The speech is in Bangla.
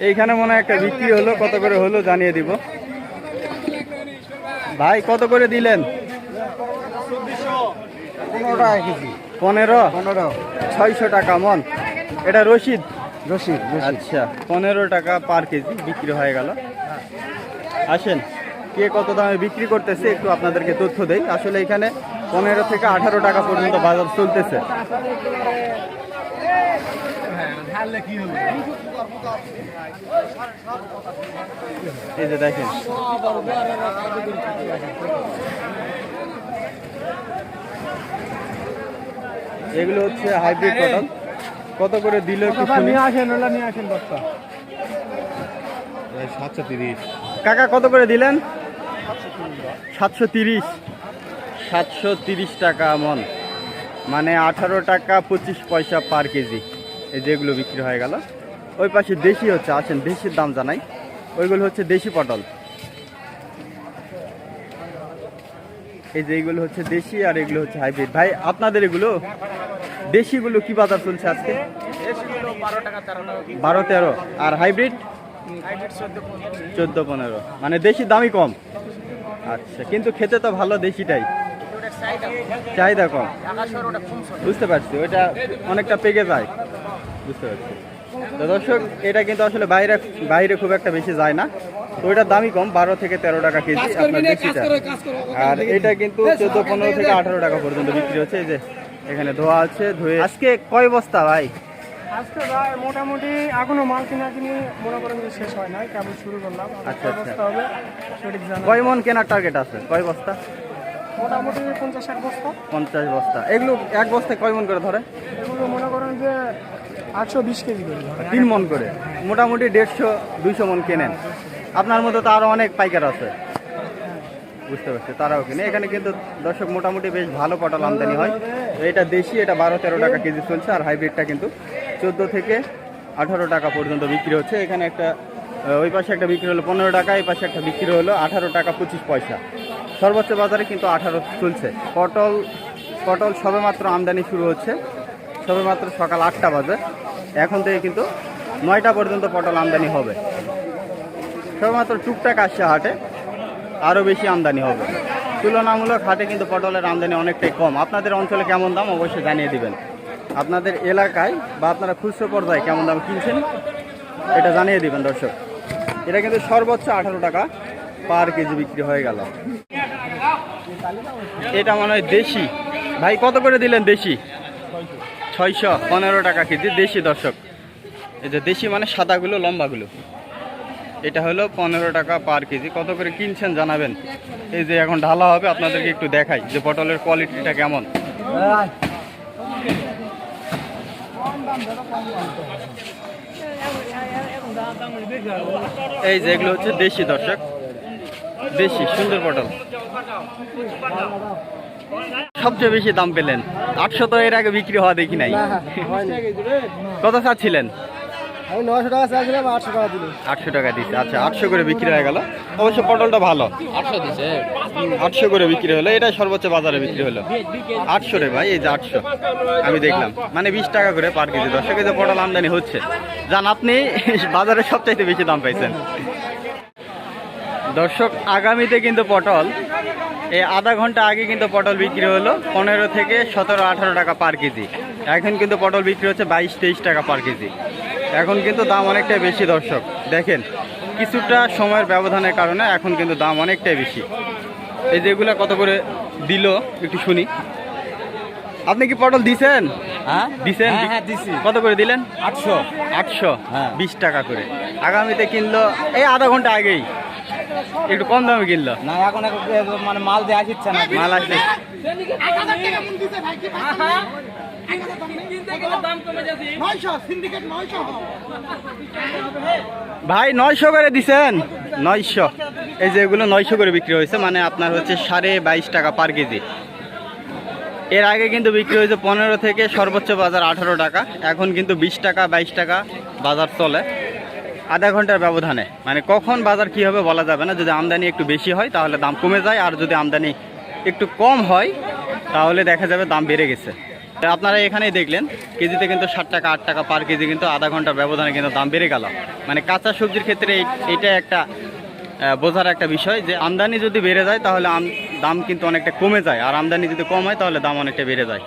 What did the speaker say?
এইখানে মনে হয় একটা বিক্রি হলো, কত করে হলো জানিয়ে দিব। ভাই কত করে দিলেন? 15 টাকা কেজি। 15? 600 টাকা মন। এটা রশিদ? রশিদ। আচ্ছা, 15 টাকা পার কেজি বিক্রি হয়ে গেল। আসেন, কে কত দামে বিক্রি করতেছে একটু আপনাদেরকে তথ্য দেই। আসলে এখানে 15 থেকে 18 টাকা পর্যন্ত বাজার চলতেছে। এই যে দেখেন, এগুলো হচ্ছে হাইব্রিড পটল। কত করে দিল একটু শুনি। 730। কাকা কত করে দিলেন? 730। 730 টাকা মন, মানে 18 টাকা 25 পয়সা পার কেজি। এই যেগুলো বিক্রি হয়ে গেল। ওই পাশে দেশি হচ্ছে, আসেন দেশির দাম জানাই। ওইগুলো হচ্ছে দেশি পটল। এই যে এইগুলো হচ্ছে দেশি আর এগুলো হচ্ছে হাইব্রিড। ভাই আপনাদের এগুলো দেশিগুলো কি বাজার চলছে আজকে? 12-13। আর হাইব্রিড 14-15। মানে দেশি দামই কম। আচ্ছা, কিন্তু খেতে তো ভালো দেশিটাই, চাহিদা কম। বুঝতে পারছি, ওইটা অনেকটা পেকে যায়। বুঝতে পারছি। তো দর্শক, এটা কিন্তু আসলে বাইরে খুব একটা বেশি যায় না, তো ওইটার দামই কম, 12 থেকে 13 টাকা কেজি আপনার দেশিটা। আর এটা কিন্তু 14-15 থেকে 18 টাকা পর্যন্ত বিক্রি হচ্ছে। এই যে এখানে ধোয়া আছে, ধুয়ে। আজকে কয় বস্তা ভাই? আজকে ভাই মোটামুটি এখনো মাল কিনি মনে করেন যে শেষ হয় নাই, কেবল শুরু করলাম। আচ্ছা আচ্ছা, বস্তা হবে সঠিক জানা। কয় মন কেনার টার্গেট আছে? কয় বস্তা? মোটামুটি 50-60 বস্তা। 50 বস্তা। এগুলো এক বস্তায় কয় মন করে ধরে? এগুলো মনে করেন যে 820 কেজি করে ধরে। 3 মন করে, মোটামুটি 150-200 মন কেনেন। আপনার মতো তো আরো অনেক পাইকার আছে, বুঝতে পারছি, তারাও কিনে। এখানে কিন্তু দর্শক মোটামুটি বেশ ভালো পটল আমদানি হয়। এটা দেশি, এটা 12-13 টাকা কেজি চলছে। আর হাইব্রিডটা কিন্তু 14 থেকে 18 টাকা পর্যন্ত বিক্রি হচ্ছে। এখানে একটা, ওই পাশে একটা বিক্রি হলো 15 টাকা, এই পাশে একটা বিক্রি হলো 18 টাকা 25 পয়সা। সর্বোচ্চ বাজারে কিন্তু 18 চলছে। পটল সবেমাত্র আমদানি শুরু হচ্ছে, সবেমাত্র সকাল 8টা বাজে। এখন থেকে কিন্তু 9টা পর্যন্ত পটল আমদানি হবে। সবেমাত্র টুকটাক আসছে হাটে, আরও বেশি আমদানি হবে। তুলনামূলক হাটে কিন্তু পটলের আমদানি অনেকটাই কম। আপনাদের অঞ্চলে কেমন দাম অবশ্যই জানিয়ে দিবেন। আপনাদের এলাকায় বা আপনারা খুচরো পর্যায়ে কেমন দাম কিনছেন এটা জানিয়ে দিবেন দর্শক। এটা কিন্তু সর্বোচ্চ 18 টাকা পার কেজি বিক্রি হয়ে গেল। এটা মনে হয় দেশি। ভাই কত করে দিলেন দেশি? 615 টাকা কেজি দেশি দর্শক। এই যে দেশি মানে সাদাগুলো, লম্বাগুলো। এটা হলো 15 টাকা পার কেজি। কত করে কিনছেন জানাবেন। এই যে এখন ঢালা হবে, আপনাদেরকে একটু দেখাই যে পটলের কোয়ালিটিটা কেমন। এই যে এগুলো হচ্ছে দেশি দর্শক, দেশি সুন্দর পটল। সবচেয়ে বেশি দাম পেলেন 800, তো এর আগে বিক্রি হওয়া দেখি নাই। কত চাচ্ছিলেন? 900 টাকা চাইছিলাম, 800 টাকা দিল। 800 টাকা দিচ্ছে। আচ্ছা, 800 করে বিক্রি হয়ে গেল। অবশ্য পটলটা ভালো। 800 দিছে। 800 করে বিক্রি হলো। এটা সর্বোচ্চ বাজারে বিক্রি হলো 800 রে ভাই। এই যে 800 আমি দেখলাম, মানে 20 টাকা করে পার কেজি। 10 কেজি পটল আমদানি হচ্ছে। জান আপনি বাজারে সবচাইতে বেশি দাম পাইছেন দর্শক। আগামীতে কিন্তু পটল, এই আধা ঘন্টা আগে কিন্তু পটল বিক্রি হলো 15 থেকে 17-18 টাকা পার কেজি। এখন কিন্তু পটল বিক্রি হচ্ছে 22-23 টাকা পার কেজি। এখন কিন্তু দাম অনেকটাই বেশি দর্শক। দেখেন, কিছুটা সময়ের ব্যবধানের কারণে এখন কিন্তু দাম অনেকটাই বেশি। এই যেগুলা কত করে দিল একটু শুনি। আপনি কি পটল দিছেন? হ্যাঁ দিছেন? হ্যাঁ দিছি। কত করে দিলেন? 800। 800, হ্যাঁ। 20 টাকা করে। আগামীতে কিনলো এই আধা ঘন্টা আগেই, একটু কম দামে কিনলো না, এখন মানে মাল দেওয়া আসছে না, মাল আসলে। ভাই 900 করে দিছেন? 900। এই যে এগুলো 900 করে বিক্রি হয়েছে, মানে আপনার হচ্ছে 22.5 টাকা পার কেজি। এর আগে কিন্তু বিক্রি হয়েছে 15 থেকে সর্বোচ্চ বাজার 18 টাকা। এখন কিন্তু 20 টাকা 22 টাকা বাজার চলে আধা ঘন্টার ব্যবধানে। মানে কখন বাজার কি হবে বলা যাবে না। যদি আমদানি একটু বেশি হয় তাহলে দাম কমে যায়, আর যদি আমদানি একটু কম হয় তাহলে দেখা যাবে দাম বেড়ে গেছে। আপনারা এখানেই দেখলেন কেজিতে কিন্তু 60 টাকা 8 টাকা পার কেজি কিন্তু আধা ঘন্টার ব্যবধানে কিন্তু দাম বেড়ে গেল। মানে কাঁচা সবজির ক্ষেত্রে এইটা একটা বোঝার একটা বিষয় যে আমদানি যদি বেড়ে যায় তাহলে দাম কিন্তু অনেকটা কমে যায়, আর আমদানি যদি কম হয় তাহলে দাম অনেকটা বেড়ে যায়।